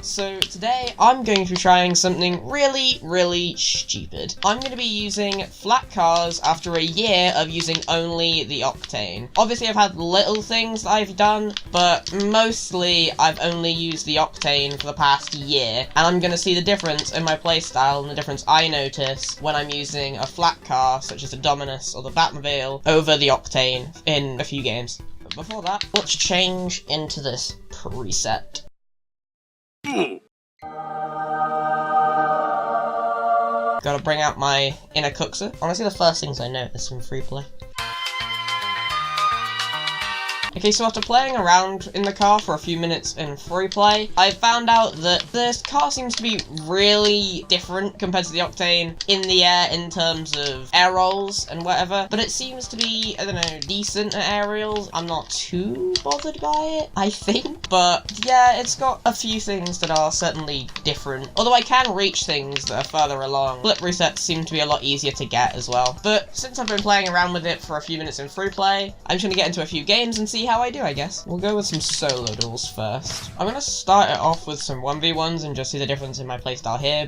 So today I'm going to be trying something really stupid. I'm going to be using flat cars after a year of using only the Octane. Obviously I've had little things that I've done, but mostly I've only used the Octane for the past year, and I'm going to see the difference in my playstyle and the difference I notice when I'm using a flat car such as the Dominus or the Batmobile over the Octane in a few games. But before that, let's change into this preset. Gotta bring out my inner cookser. Honestly, the first things I notice in free play. Okay, so after playing around in the car for a few minutes in free play, I found out that this car seems to be really different compared to the Octane in the air in terms of air rolls and whatever, but it seems to be, I don't know, decent at aerials. I'm not too bothered by it, I think, but yeah, it's got a few things that are certainly different, although I can reach things that are further along. Flip resets seem to be a lot easier to get as well, but since I've been playing around with it for a few minutes in free play, I'm just gonna get into a few games and see how I do, I guess. We'll go with some solo duels first. I'm gonna start it off with some 1v1s and just see the difference in my playstyle here.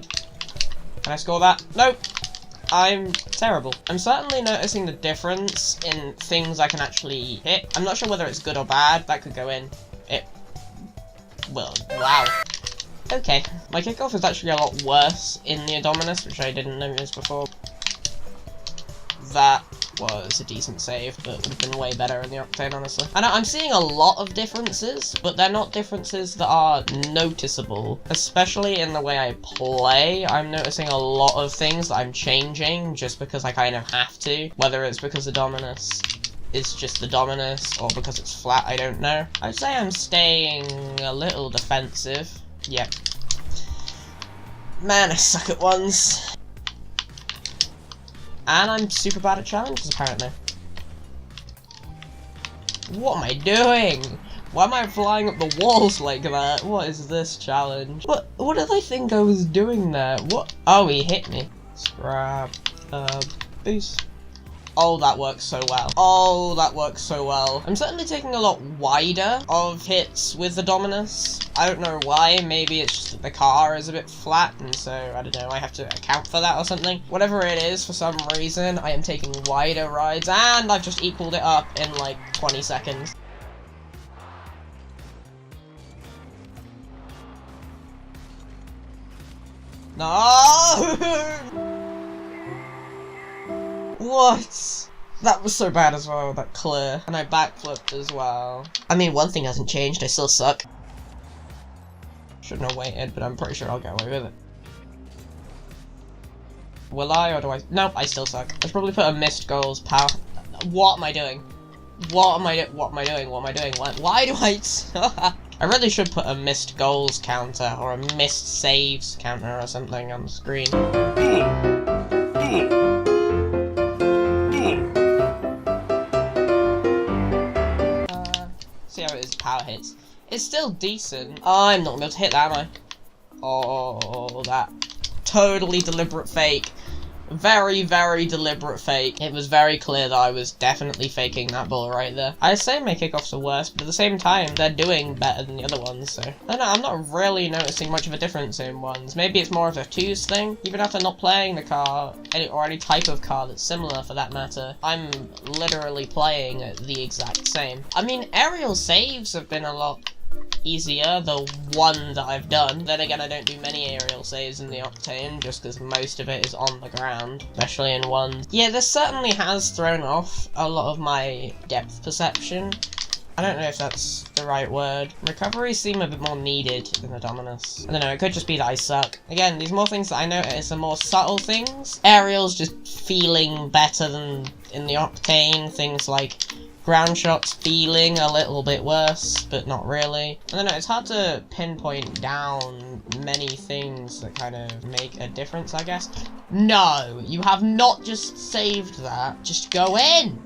Can I score that? Nope. I'm terrible. I'm certainly noticing the difference in things I can actually hit. I'm not sure whether it's good or bad. That could go in. Well, wow. Okay. My kickoff is actually a lot worse in the Dominus, which I didn't notice before. That was a decent save, but would have been way better in the Octane, honestly. I know I'm seeing a lot of differences, but they're not differences that are noticeable. Especially in the way I play, I'm noticing a lot of things that I'm changing just because I kind of have to. Whether it's because the Dominus is just the Dominus, or because it's flat, I don't know. I'd say I'm staying a little defensive. Yep. Man, I suck at ones. And I'm super bad at challenges, apparently. What am I doing? Why am I flying up the walls like that? What is this challenge? What did I think I was doing there? What? Oh, he hit me. Scrap. Boost. Oh, that works so well. Oh, that works so well. I'm certainly taking a lot wider of hits with the Dominus. I don't know why. Maybe it's just that the car is a bit flat, and so, I don't know, I have to account for that or something. Whatever it is, for some reason, I am taking wider rides, and I've just equaled it up in, like, 20 seconds. No! What? That was so bad as well, that clear. And I backflipped as well. I mean, one thing hasn't changed, I still suck. Shouldn't have waited, but I'm pretty sure I'll get away with it. Will I, or do I? Nope, I still suck. I should probably put a missed goals power. What am I doing? What am I doing? Why do I? I really should put a missed goals counter, or a missed saves counter or something on the screen. See how it is power hits. It's still decent. I'm not gonna be able to hit that, am I? Oh, that totally deliberate fake. Very deliberate fake. It was very clear that I was definitely faking that ball right there. I say my kickoffs are worse, but at the same time, they're doing better than the other ones, so... I don't know, I'm not really noticing much of a difference in ones. Maybe it's more of a twos thing. Even after not playing the car, or any type of car that's similar for that matter, I'm literally playing the exact same. I mean, aerial saves have been a lot easier, the one that I've done. Then again, I don't do many aerial saves in the Octane, just because most of it is on the ground, especially in ones. Yeah, this certainly has thrown off a lot of my depth perception. I don't know if that's the right word. Recoveries seem a bit more needed in the Dominus. I don't know, it could just be that I suck. Again, these more things that I notice are more subtle things. Aerials just feeling better than in the Octane, things like ground shots feeling a little bit worse, but not really. I don't know, it's hard to pinpoint down many things that kind of make a difference, I guess. No, you have not just saved that. Just go in!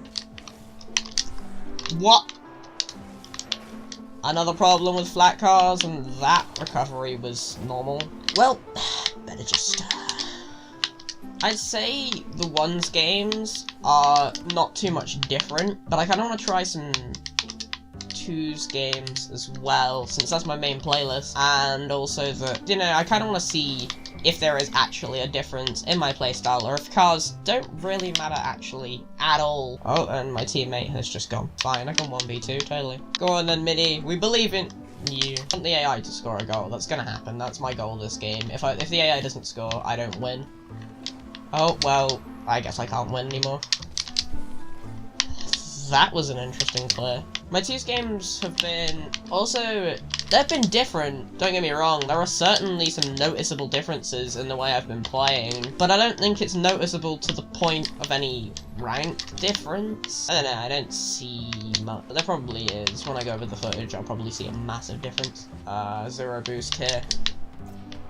What? Another problem with flat cars, and that recovery was normal. Well, better just... I'd say the ones games are not too much different, but I kind of want to try some 2's games as well, since that's my main playlist, and also that, you know, I kind of want to see if there is actually a difference in my playstyle, or if cars don't really matter actually at all. Oh, and my teammate has just gone. Fine, I can 1v2, totally. Go on then, Mini, we believe in you. I want the AI to score a goal. That's gonna happen. That's my goal this game. If the AI doesn't score, I don't win. Oh, well, I guess I can't win anymore. That was an interesting clear. My 2's games have been also, they've been different, don't get me wrong. There are certainly some noticeable differences in the way I've been playing, but I don't think it's noticeable to the point of any rank difference. I don't know, I don't see much. There probably is. When I go over the footage, I'll probably see a massive difference. 0 boost here.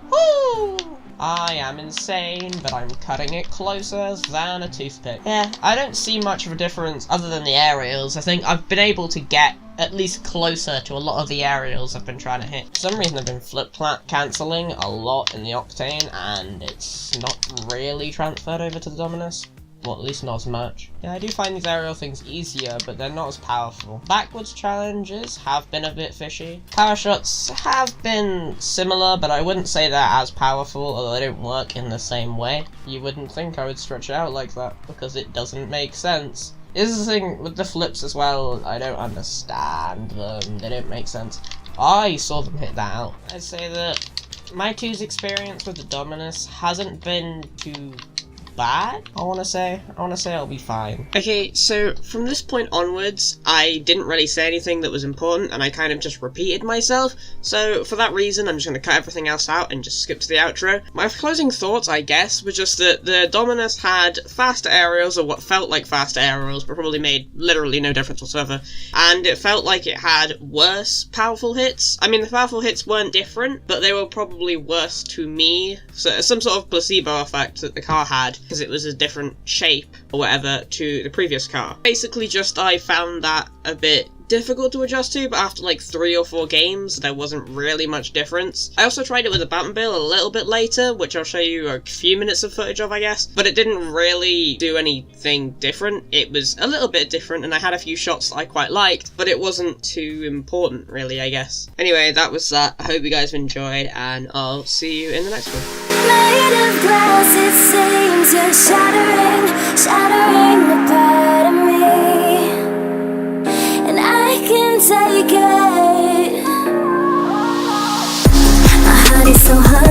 Woo! I am insane, but I'm cutting it closer than a toothpick. Yeah, I don't see much of a difference other than the aerials. I think I've been able to get at least closer to a lot of the aerials I've been trying to hit. For some reason I've been cancelling a lot in the Octane, and it's not really transferred over to the Dominus. Well, at least not as much. Yeah, I do find these aerial things easier, but they're not as powerful. Backwards challenges have been a bit fishy. Power shots have been similar, but I wouldn't say they're as powerful, although they don't work in the same way. You wouldn't think I would stretch it out like that, because it doesn't make sense. This is the thing with the flips as well, I don't understand them, they don't make sense. I saw them hit that out. I'd say that my 2's experience with the Dominus hasn't been too bad, I want to say I'll be fine. Okay, so from this point onwards, I didn't really say anything that was important, and I kind of just repeated myself, so for that reason, I'm just going to cut everything else out and just skip to the outro. My closing thoughts, I guess, were just that the Dominus had faster aerials, or what felt like faster aerials, but probably made literally no difference whatsoever, and it felt like it had worse powerful hits. I mean, the powerful hits weren't different, but they were probably worse to me, so some sort of placebo effect that the car had, because it was a different shape or whatever to the previous car. Basically just I found that a bit difficult to adjust to, but after like 3 or 4 games there wasn't really much difference. I also tried it with a Batmobile a little bit later, which I'll show you a few minutes of footage of, I guess, but it didn't really do anything different. It was a little bit different, and I had a few shots that I quite liked, but it wasn't too important really, I guess. Anyway, that was that. I hope you guys have enjoyed, and I'll see you in the next one. Made of glass, it seems you're shattering a part of me, and I can take it. My heart is so hard.